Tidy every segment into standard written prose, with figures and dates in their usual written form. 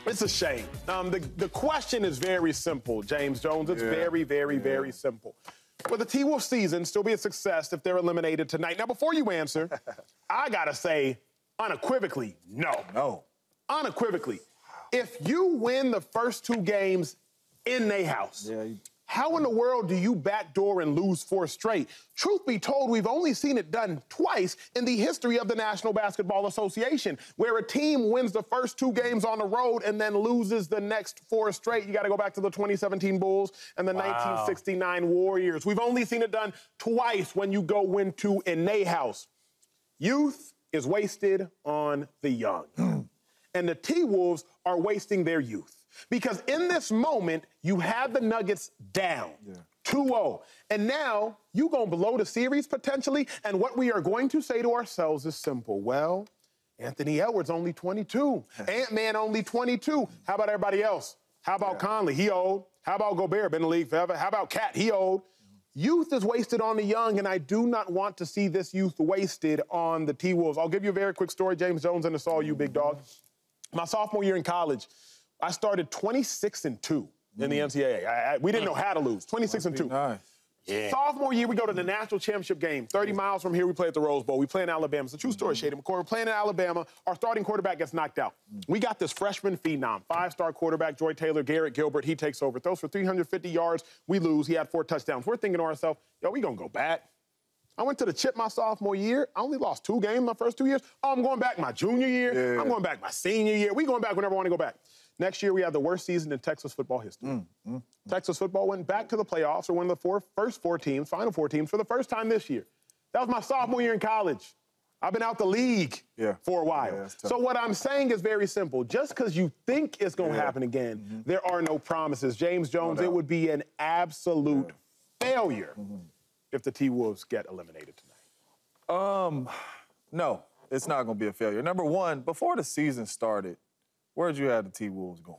It's a shame. The question is very simple, James Jones. It's very simple. Will the T-Wolves season still be a success if they're eliminated tonight? Now, before you answer, I got to say unequivocally, no. No. Unequivocally. If you win the first 2 games in their house, how in the world do you backdoor and lose 4 straight? Truth be told, we've only seen it done twice in the history of the National Basketball Association, where a team wins the first 2 games on the road and then loses the next 4 straight. You got to go back to the 2017 Bulls and the 1969 Warriors. We've only seen it done twice when you go win 2 in their house. Youth is wasted on the young. And the T-Wolves are wasting their youth. Because in this moment, you have the Nuggets down 2-0. And now you're going to blow the series potentially. And what we are going to say to ourselves is simple. Well, Anthony Edwards only 22. Ant-Man only 22. How about everybody else? How about Conley? He old. How about Gobert? Been in the league forever. How about Cat? He old. Youth is wasted on the young, and I do not want to see this youth wasted on the T-Wolves. I'll give you a very quick story, James Jones, and it's all you, big dog. My sophomore year in college, I started 26-2 in the NCAA. We didn't know how to lose. 26-2. Nice. Yeah. Sophomore year, we go to the national championship game. 30 miles from here, we play at the Rose Bowl. We play in Alabama. It's a true story, LeSean McCoy. We're playing in Alabama. Our starting quarterback gets knocked out. We got this freshman phenom, 5-star quarterback, Joy Taylor, Garrett Gilbert. He takes over. Throws for 350 yards. We lose. He had 4 touchdowns. We're thinking to ourselves, yo, we going to go back. I went to the chip my sophomore year. I only lost 2 games my first 2 years. Oh, I'm going back my junior year. I'm going back my senior year. We going back whenever I want to go back. Next year, we had the worst season in Texas football history. Texas football went back to the playoffs, or one of the first 4 teams, final 4 teams, for the first time this year. That was my sophomore year in college. I've been out the league for a while. So what I'm saying is very simple. Just because you think it's going to happen again, there are no promises. James Jones, it would be an absolute failure if the T-Wolves get eliminated tonight. No, it's not going to be a failure. Number one, before the season started, where'd you have the T-Wolves going?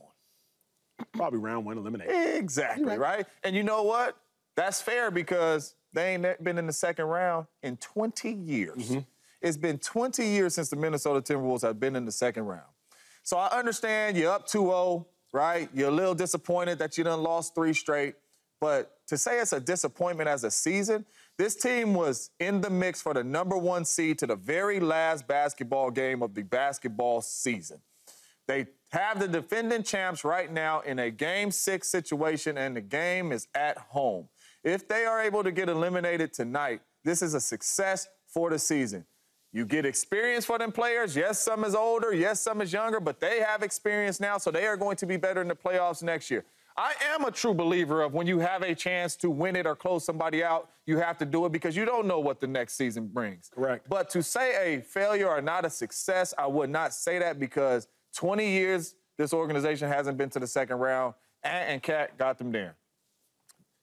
Probably round 1 eliminated. Exactly, right? And you know what? That's fair because they ain't been in the second round in 20 years. It's been 20 years since the Minnesota Timberwolves have been in the second round. So I understand you're up 2-0, right? You're a little disappointed that you done lost 3 straight. But to say it's a disappointment as a season, this team was in the mix for the #1 seed to the very last basketball game of the basketball season. They have the defending champs right now in a Game 6 situation, and the game is at home. If they are able to get eliminated tonight, this is a success for the season. You get experience for them players. Yes, some is older. Yes, some is younger, but they have experience now, so they are going to be better in the playoffs next year. I am a true believer of when you have a chance to win it or close somebody out, you have to do it because you don't know what the next season brings. Correct. But to say a failure or not a success, I would not say that because 20 years this organization hasn't been to the second round, and Cat got them there.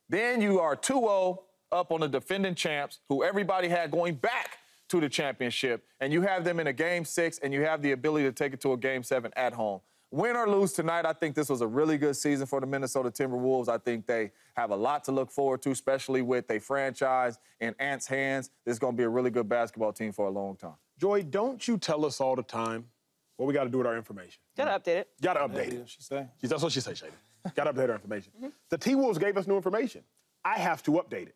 Then you are 2-0 up on the defending champs, who everybody had going back to the championship, and you have them in a Game 6, and you have the ability to take it to a Game 7 at home. Win or lose tonight, I think this was a really good season for the Minnesota Timberwolves. I think they have a lot to look forward to, especially with a franchise in Ant's hands. This is going to be a really good basketball team for a long time. Joy, don't you tell us all the time what we got to do with our information? Got to update it. Got to update it. That's what she said, Shady. Got to update our information. The T-Wolves gave us new information. I have to update it.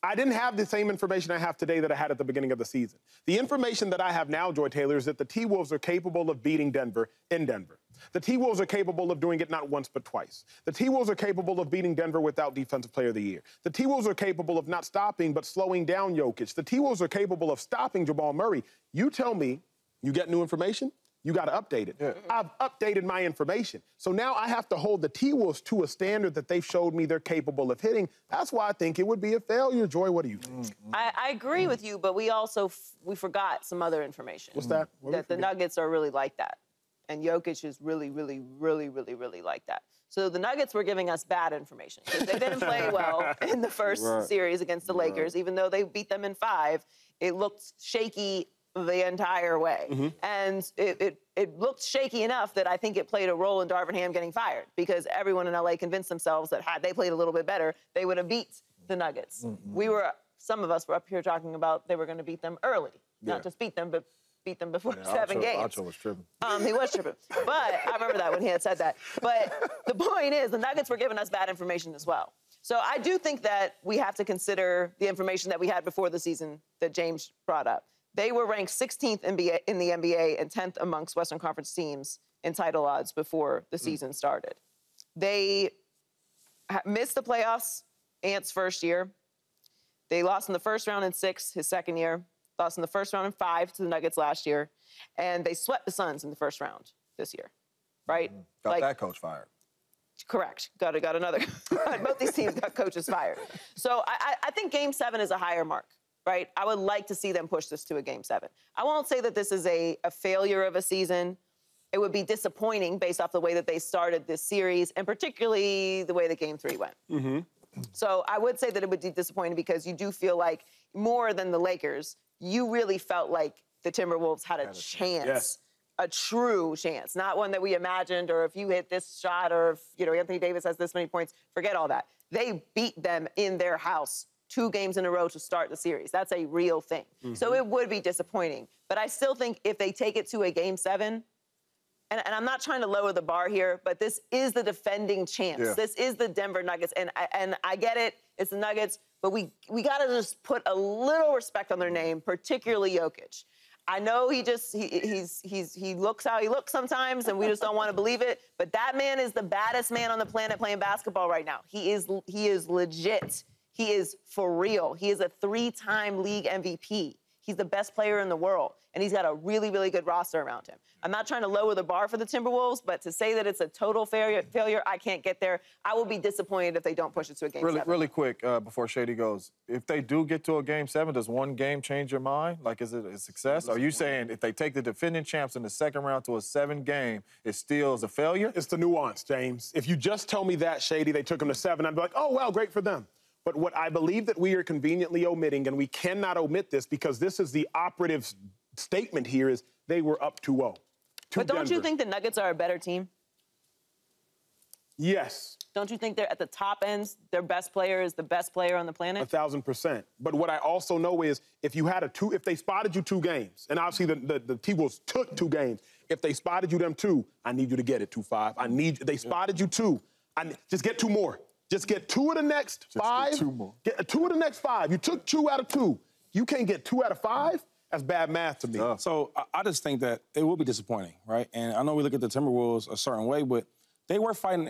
I didn't have the same information I have today that I had at the beginning of the season. The information that I have now, Joy Taylor, is that the T-Wolves are capable of beating Denver in Denver. The T-Wolves are capable of doing it not once but twice. The T-Wolves are capable of beating Denver without Defensive Player of the Year. The T-Wolves are capable of not stopping but slowing down Jokic. The T-Wolves are capable of stopping Jamal Murray. You tell me, you get new information, you got to update it. I've updated my information. So now I have to hold the T-Wolves to a standard that they've showed me they're capable of hitting. That's why I think it would be a failure. Joy, what do you think? I agree with you, but we also we forgot some other information. What's that? That the Nuggets are really like that. And Jokic is really like that. So the Nuggets were giving us bad information because they didn't play well in the first series against the Lakers. Even though they beat them in 5, it looked shaky the entire way. And it looked shaky enough that I think it played a role in Darvin Ham getting fired because everyone in LA convinced themselves that had they played a little bit better, they would have beat the Nuggets. Some of us were up here talking about they were going to beat them early. Not just beat them, but beat them before 7 games. Acho was tripping. He was tripping. But I remember that when he had said that. But the point is, the Nuggets were giving us bad information as well. So I do think that we have to consider the information that we had before the season that James brought up. They were ranked 16th in the NBA and 10th amongst Western Conference teams in title odds before the season started. They missed the playoffs Ant's first year. They lost in the first round in 6 his second year. Lost in the first round in 5 to the Nuggets last year. And they swept the Suns in the first round this year, right? Got that coach fired. Correct. Got another. Both these teams got coaches fired. So I think Game 7 is a higher mark, right? I would like to see them push this to a Game 7. I won't say that this is a failure of a season. It would be disappointing based off the way that they started this series, and particularly the way that Game 3 went. Mm-hmm. So I would say that it would be disappointing because you do feel like, more than the Lakers, you really felt like the Timberwolves had a chance. Yes. A true chance, not one that we imagined, or if you hit this shot, or if, Anthony Davis has this many points, forget all that. They beat them in their house 2 games in a row to start the series. That's a real thing. Mm-hmm. So it would be disappointing. But I still think if they take it to a Game 7, and I'm not trying to lower the bar here, but this is the defending champs. Yeah. This is the Denver Nuggets, and I get it, it's the Nuggets, but we got to just put a little respect on their name, particularly Jokic. I know he looks how he looks sometimes, and we just don't want to believe it. But that man is the baddest man on the planet playing basketball right now. He is legit. He is for real. He is a 3-time league MVP. He's the best player in the world, and he's got a really, really good roster around him. I'm not trying to lower the bar for the Timberwolves, but to say that it's a total failure, I can't get there. I will be disappointed if they don't push it to a Game 7. Really quick, before Shady goes, if they do get to a Game 7, does one game change your mind? Like, is it a success? Are you saying if they take the defending champs in the second round to a 7-game, it still is a failure? It's the nuance, James. If you just tell me that, Shady, they took them to 7, I'd be like, oh, well, great for them. But what I believe that we are conveniently omitting, and we cannot omit this because this is the operative statement here, is they were up 2-0. But don't you think the Nuggets are a better team? Yes. Don't you think they're at the top ends, their best player is the best player on the planet? 1,000%. But what I also know is if they spotted you 2 games, and obviously the T-Wolves took 2 games, if they spotted you them 2, I need you to get it 2-5. They spotted you 2. Just get 2 more. Just get 2 of the next 5. Get 2 more. Get 2 of the next 5. You took 2 out of 2. You can't get 2 out of 5? That's bad math to me. So I just think that it will be disappointing, right? And I know we look at the Timberwolves a certain way, but they were fighting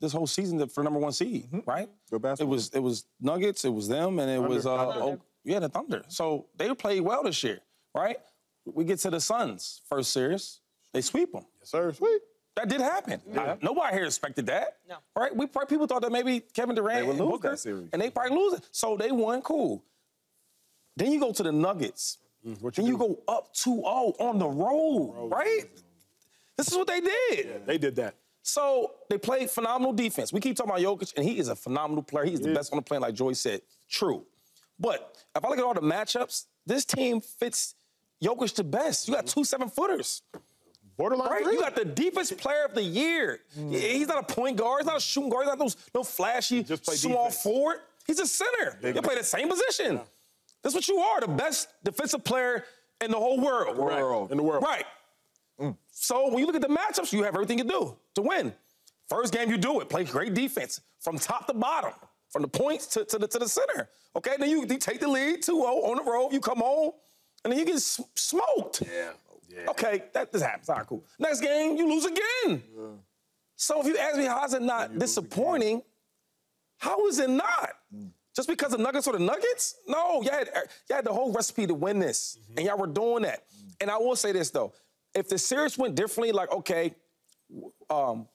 this whole season for number 1 seed, right? Good basketball. It was Nuggets, it was them, and it was the Thunder. So they played well this year, right? We get to the Suns first series, they sweep them. Yes, sir. Sweep. That did happen. Yeah. Nobody here expected that. No. Right? People thought that maybe Kevin Durant would lose Booker, that series. and they probably lose it. So they won, cool. Then you go to the Nuggets. You go up 2-0 on the road, right? This is what they did. Yeah, they did that. So they played phenomenal defense. We keep talking about Jokic, and he is a phenomenal player. He is the best on the planet, like Joy said. True. But if I look at all the matchups, this team fits Jokic the best. You got 2 7-footers. Borderline. Right? You got the defense player of the year. He's not a point guard. He's not a shooting guard. He's not no flashy small defense. forward. He's a center. You play the same position. Yeah. That's what you are, the best defensive player in the whole world. In the world. Right. So when you look at the matchups, you have everything you do to win. First game, you do it. Play great defense from top to bottom, from the points to the center. Okay, then you take the lead 2-0 on the road. You come home, and then you get smoked. Yeah. Okay, this happens. All right, cool. Next game, you lose again. Yeah. So if you ask me how is it not disappointing, how is it not? Just because the Nuggets are the Nuggets? No, y'all had the whole recipe to win this, and y'all were doing that. And I will say this, though. If the series went differently, like, okay,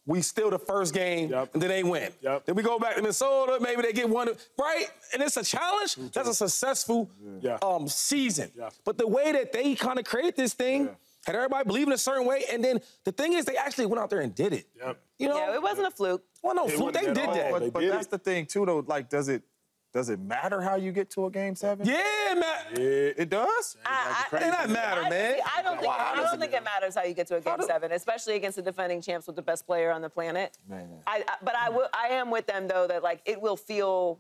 we steal the first game, and then they win. Then we go back to Minnesota, maybe they get one, right? And it's a challenge. That's a successful season. But the way that they kind of created this thing, had everybody believing a certain way, and then the thing is, they actually went out there and did it. You know? Yeah, it wasn't a fluke. Well, no fluke. They did that. But that's the thing, too, though. Like, does it matter how you get to a Game 7? Yeah, man. It does? It doesn't matter, man. I don't think it matters how you get to a Game 7, especially against the defending champs with the best player on the planet. Man. But I am with them, though, that, like, it will feel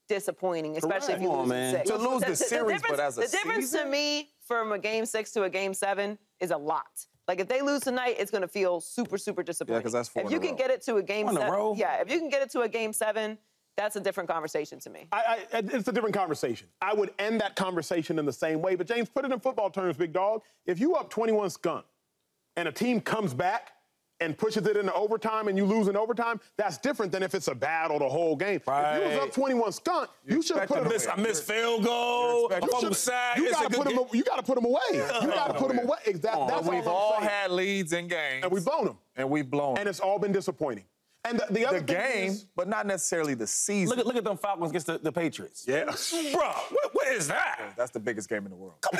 disappointing, especially if you lose in 6. To lose the series, but as a season? The difference to me from a Game 6 to a Game 7 is a lot. Like, if they lose tonight, it's going to feel super, super disappointing. Yeah, because that's 4 If you can get it to a Game 7, if you can get it to a Game 7, that's a different conversation to me. It's a different conversation. I would end that conversation in the same way. But, James, put it in football terms, big dog. If you up 21 skunk and a team comes back and pushes it into overtime and you lose in overtime, that's different than if it's a battle the whole game. Right. If you was up 21 skunk, you should have put him away. I missed field goal. You got to put him away. You got to put him away. That's we've all had leads in games. And we've blown them. And it's all been disappointing. And the other game, but not necessarily the season. Look at them Falcons against the Patriots. Yeah. Bro, what is that? Yeah, that's the biggest game in the world. What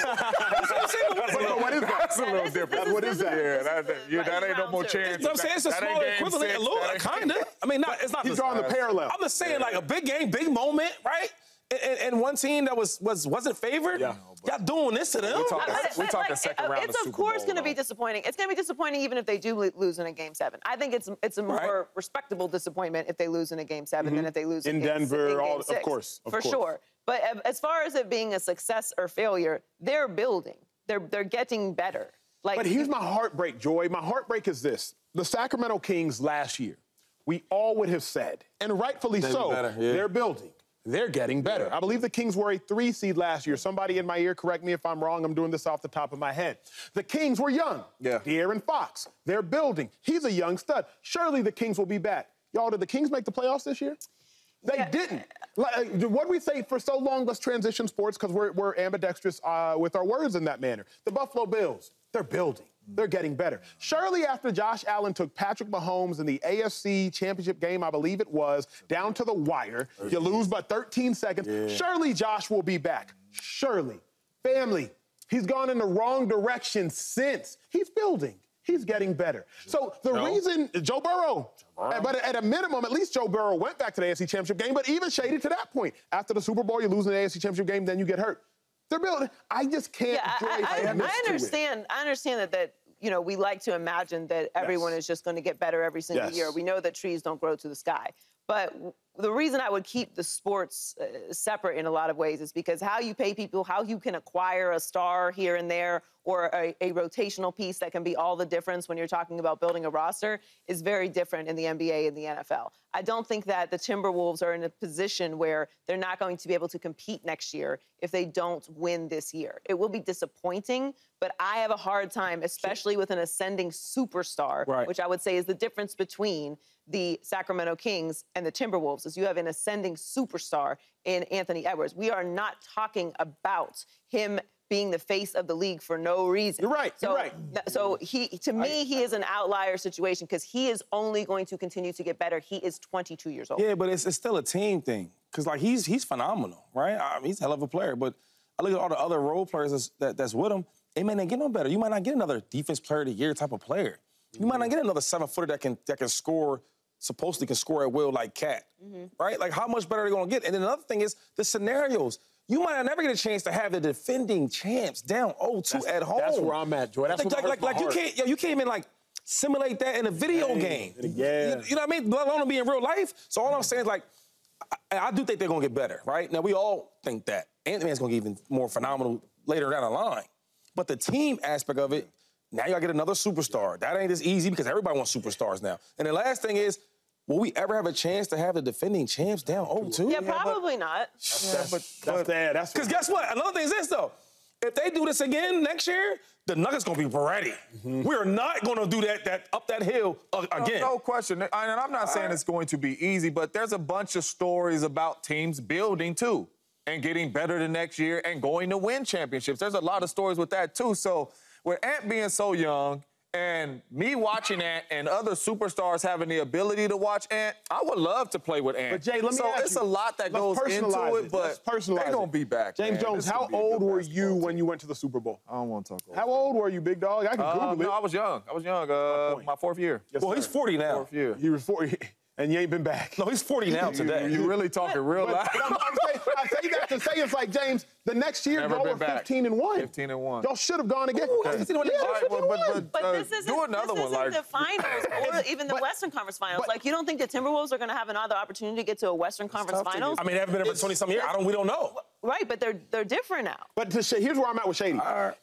is that? That's a little different. What is that? Yeah, that ain't no more chance. You know what I'm saying? It's a smaller equivalent, a little, kind of. I mean, it's not. He's drawing the parallel. I'm just saying, like, a big game, big moment, right? And one team that wasn't favored, y'all doing this to them? We talking second round of It's, of course, going to be disappointing. It's going to be disappointing even if they do lose in a Game 7. I think it's a more respectable disappointment if they lose in a Game 7 than if they lose in Denver, Game 6. of course. For sure. But as far as it being a success or failure, they're building. They're getting better. But here's my heartbreak, Joy. My heartbreak is this. The Sacramento Kings last year, we all would have said, and rightfully so, they're building. They're getting better. I believe the Kings were a 3 seed last year. Somebody in my ear, correct me if I'm wrong. I'm doing this off the top of my head. The Kings were young. De'Aaron Fox. They're building. He's a young stud. Surely the Kings will be back. Y'all, did the Kings make the playoffs this year? They didn't. What we say for so long, let's transition sports because we're ambidextrous with our words in that manner. The Buffalo Bills, they're building. They're getting better. Surely after Josh Allen took Patrick Mahomes in the AFC Championship game, I believe it was, down to the wire, you lose by 13 seconds, surely Josh will be back. Surely. Family, he's gone in the wrong direction since. He's building. He's getting better. So the reason, Joe Burrow, but at a minimum, at least Joe Burrow went back to the AFC Championship game, but even shaded to that point. After the Super Bowl, you lose in the AFC Championship game, then you get hurt. They're building. I just can't. I understand that we like to imagine that everyone is just going to get better every single year. We know that trees don't grow to the sky. But the reason I would keep the sports separate in a lot of ways is because how you pay people, how you can acquire a star here and there, or a rotational piece that can be all the difference when you're talking about building a roster is very different in the NBA and the NFL. I don't think that the Timberwolves are in a position where they're not going to be able to compete next year if they don't win this year. It will be disappointing, but I have a hard time, especially with an ascending superstar, which I would say is the difference between the Sacramento Kings and the Timberwolves, is you have an ascending superstar in Anthony Edwards. We are not talking about him being the face of the league for no reason. You're right. So he is an outlier situation because he is only going to continue to get better. He is 22 years old. Yeah, but it's still a team thing because like he's phenomenal, right? I mean, he's a hell of a player. But I look at all the other role players that's with him. They may not get no better. You might not get another defense player of the year type of player. You might not get another 7-footer that can score. Supposedly can score at will like Cat, right? Like, how much better are they going to get? And then another thing is the scenarios. You might never get a chance to have the defending champs down 0-2 at home. That's where I'm at, Joy. That's like you can't even like simulate that in a video game. Yeah. You know what I mean? Let alone be in real life. So all I'm saying is like, I do think they're going to get better, right? Now we all think that Ant-Man's going to get even more phenomenal later down the line, but the team aspect of it. Now you got to get another superstar. That ain't as easy because everybody wants superstars now. And the last thing is, will we ever have a chance to have the defending champs down 0-2? Yeah, probably not. Because guess what? Another thing is this, though. If they do this again next year, the Nuggets going to be ready. We're not going to do that up that hill again. No question. And I'm not saying it's going to be easy, but there's a bunch of stories about teams building, too, and getting better the next year and going to win championships. There's a lot of stories with that, too. So with Ant being so young, and me watching Ant and other superstars having the ability to watch Ant, I would love to play with Ant. But Jay, let me ask it's you, a lot that goes into it, but they're going to be back. James Jones, how old were you when you went to the Super Bowl? I don't want to talk about How old were you, big dog? I can Google it. No, I was young. My 4th year. Well, he's 40 now. 4th year. He was 40. And you ain't been back. No, he's 40 now today. You really talking real loud. I say that to say it's like, James, the next year y'all were 15-1. 15-1. Y'all should have gone again. But this isn't, do another this one. isn't Like the finals or even the Western Conference Finals. Like, you don't think the Timberwolves are going to have another opportunity to get to a Western Conference Finals? I mean, they haven't been there for 20-some years. We don't know. Right, but they're different now. But here's where I'm at with Shady.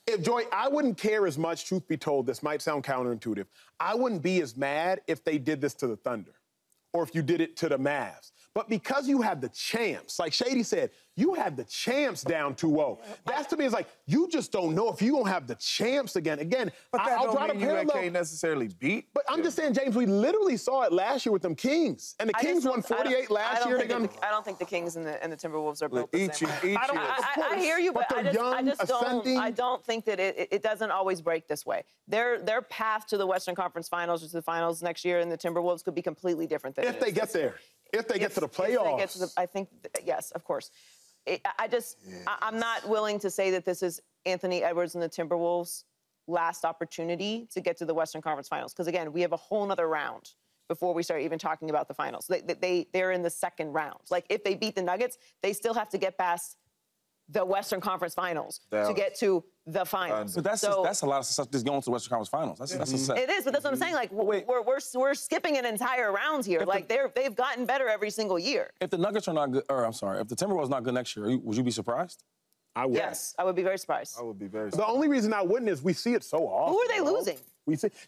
If Joy, I wouldn't care as much, truth be told, this might sound counterintuitive. I wouldn't be as mad if they did this to the Thunder or if you did it to the Mavs. But because you have the champs, like Shady said, you have the champs down 2-0. That's to me, it's like, you just don't know if you're going to have the champs again. But that I'll don't mean you can't necessarily beat. But I'm just saying, James, we literally saw it last year with them Kings. And the Kings won 48 last year. I don't think the Kings and the Timberwolves are built the same way. I hear you, but I don't think that it doesn't always break this way. Their path to the Western Conference Finals or to the finals next year and the Timberwolves could be completely different than if they get there. If they get to the playoffs. I think, yes, of course. I'm not willing to say that this is Anthony Edwards and the Timberwolves' last opportunity to get to the Western Conference Finals. Because, again, we have a whole nother round before we start even talking about the finals. They're in the second round. Like, if they beat the Nuggets, they still have to get past the Western Conference Finals to get to the finals. But that's a lot of success just going to the Western Conference Finals. That's success. It is, but that's what I'm saying. Like, we're skipping an entire round here. Like, they've gotten better every single year. If the Nuggets are not good, if the Timberwolves are not good next year, would you be surprised? I would. Yes, I would be very surprised. I would be very surprised. The only reason I wouldn't is we see it so often. Who are they losing?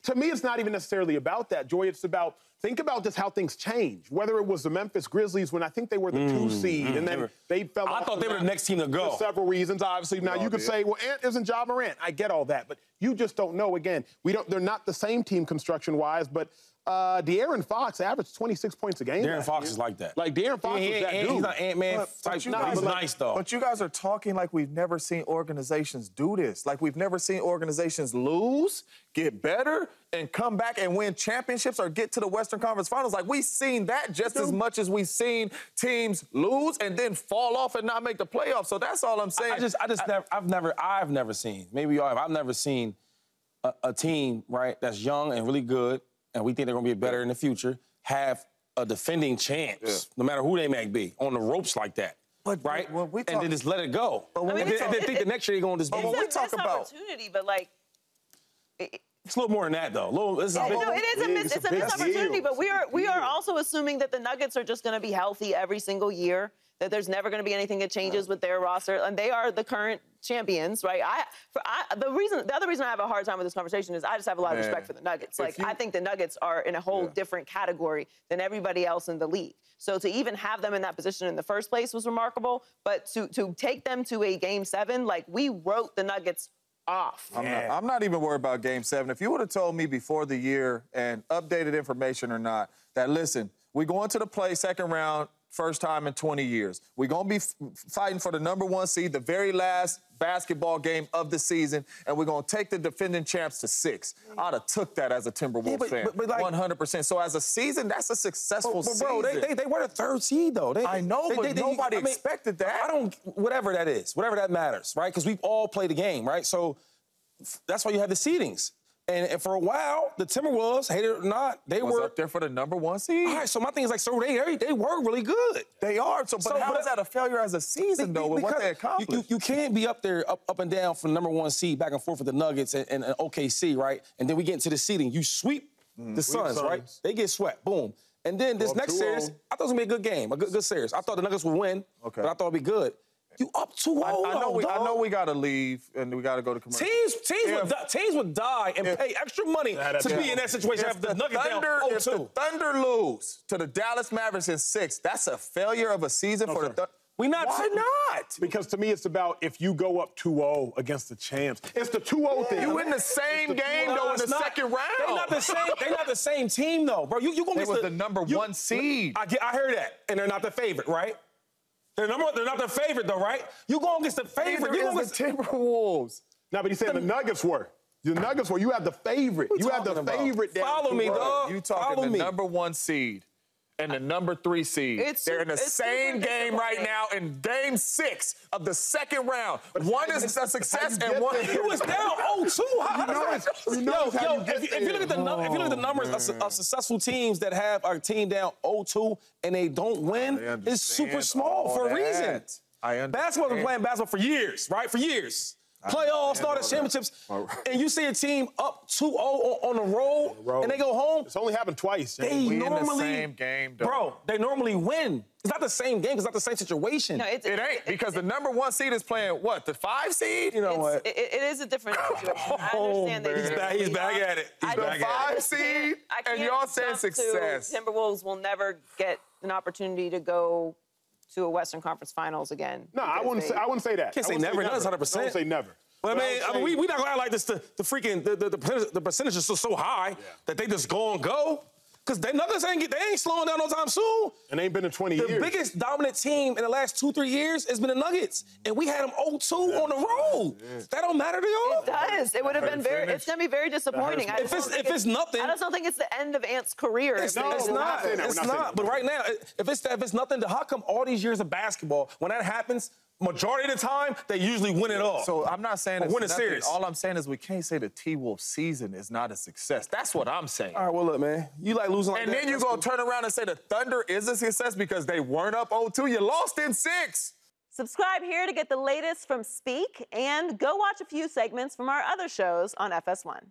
To me, it's not even necessarily about that, Joy. It's about, think about just how things change. Whether it was the Memphis Grizzlies when I think they were the 2 seed, and then they fell off. I thought they were the next team to go. For several reasons, obviously. Now, you could say, well, Ant isn't Ja Morant. I get all that. But you just don't know. Again, they're not the same team construction-wise, but De'Aaron Fox averaged 26 points a game. De'Aaron Fox is like that. Like, De'Aaron Fox is that dude. He's not Ant-Man type. He's nice, though. But you guys are talking like we've never seen organizations do this. Like, we've never seen organizations lose, get better, and come back and win championships or get to the Western Conference Finals. Like, we've seen that just as much as we've seen teams lose and then fall off and not make the playoffs. So that's all I'm saying. I've never seen, maybe y'all have, I've never seen a team, right, that's young and really good, and we think they're going to be better in the future, have a defending champs, no matter who they may be, on the ropes like that. Right? And then just let it go. And then think the next year they're going to just be... It's a missed opportunity, but, like... It's a little more than that, though. It's a missed opportunity, but we are also assuming that the Nuggets are just going to be healthy every single year, that there's never going to be anything that changes with their roster, and they are the current champions, right? The other reason I have a hard time with this conversation is I just have a lot of respect for the Nuggets. Like, I think the Nuggets are in a whole different category than everybody else in the league. So to even have them in that position in the first place was remarkable, but to take them to a Game 7, like, we wrote the Nuggets off. I'm not even worried about Game 7. If you would have told me before the year, and updated information or not, that, listen, we're going to the second round, first time in 20 years. We're going to be fighting for the #1 seed, the very last basketball game of the season, and we're going to take the defending champs to 6. I'd have took that as a Timberwolves fan, but like, 100%. So as a season, that's a successful season. Bro, they were the 3rd seed, though. I know, but nobody expected that. Whatever that is, whatever that matters, right? Because we've all played the game, right? So that's why you have the seedings. And for a while, the Timberwolves, hate it or not, they were up there for the #1 seed. All right, so my thing is like, so they were really good. They are. But how is that a failure as a season, though, with what they accomplished? You can't be up there, up and down from the #1 seed, back and forth with the Nuggets and OKC, right? And then we get into the seeding. You sweep the Suns, right? They get swept. Boom. And then this next series, I thought it was going to be a good game, a good series. I thought the Nuggets would win, but I thought it'd be good. You up 2-0. I know we got to leave and we got to go to commercial. Teams would die and pay extra money to be in that situation after the Nuggets down 0-2. If the Thunder lose to the Dallas Mavericks in 6, that's a failure of a season for the Thunder. Why not? Because to me, it's about if you go up 2-0 against the champs. It's the 2-0 thing. You win the same game, though, in the second round. They're not the same team, though, bro. You gonna miss the #1 seed. I heard that, and they're not the favorite, right? They're not the favorite, though, right? You going against the favorite. You against the Timberwolves. No, but he said the Nuggets were. The Nuggets were. You have the favorite. You have the favorite. Follow me, dog. You talking the #1 seed. and the number 3 seed. They're in the same game right now in Game 6 of the second round. One is a success and one. He was down 0-2. How does that? If you look at the numbers of successful teams that have a team down 0-2 and they don't win, it's super small for a reason. Basketball's been playing basketball for years, right? For years. Playoffs, started championships, and you see a team up 2-0 on the road, and they go home. It's only happened twice. They normally, the same game, though. Bro, they normally win. It's not the same game. It's not the same situation. No, it ain't, because the number 1 seed is playing, what, the 5 seed? You know what? It is a different situation. I understand that. He's back at it. He's back at it. 5 seed, and y'all saying success. Timberwolves will never get an opportunity to go to a Western Conference Finals again. No, I wouldn't say that. Can't say never. That's 100%. I wouldn't say never. But I mean, we not gonna act like this. The percentage is so high that they just go. Because they Nuggets ain't slowing down no time soon. And they ain't been in 20 years. The biggest dominant team in the last 2-3 years has been the Nuggets, and we had them 0-2 on the road. That don't matter to y'all. It does. It would have been it's gonna be very disappointing. If it's nothing, I just don't think it's the end of Ant's career. It's not. But right now, if it's nothing, then how come all these years of basketball, when that happens, majority of the time, they usually win it all. So I'm not saying it's win a nothing. series. All I'm saying is we can't say the T-Wolf season is not a success. That's what I'm saying. All right, well, look, man. You like losing like that. And then you gonna turn around and say the Thunder is a success because they weren't up 0-2. You lost in 6. Subscribe here to get the latest from Speak, and go watch a few segments from our other shows on FS1.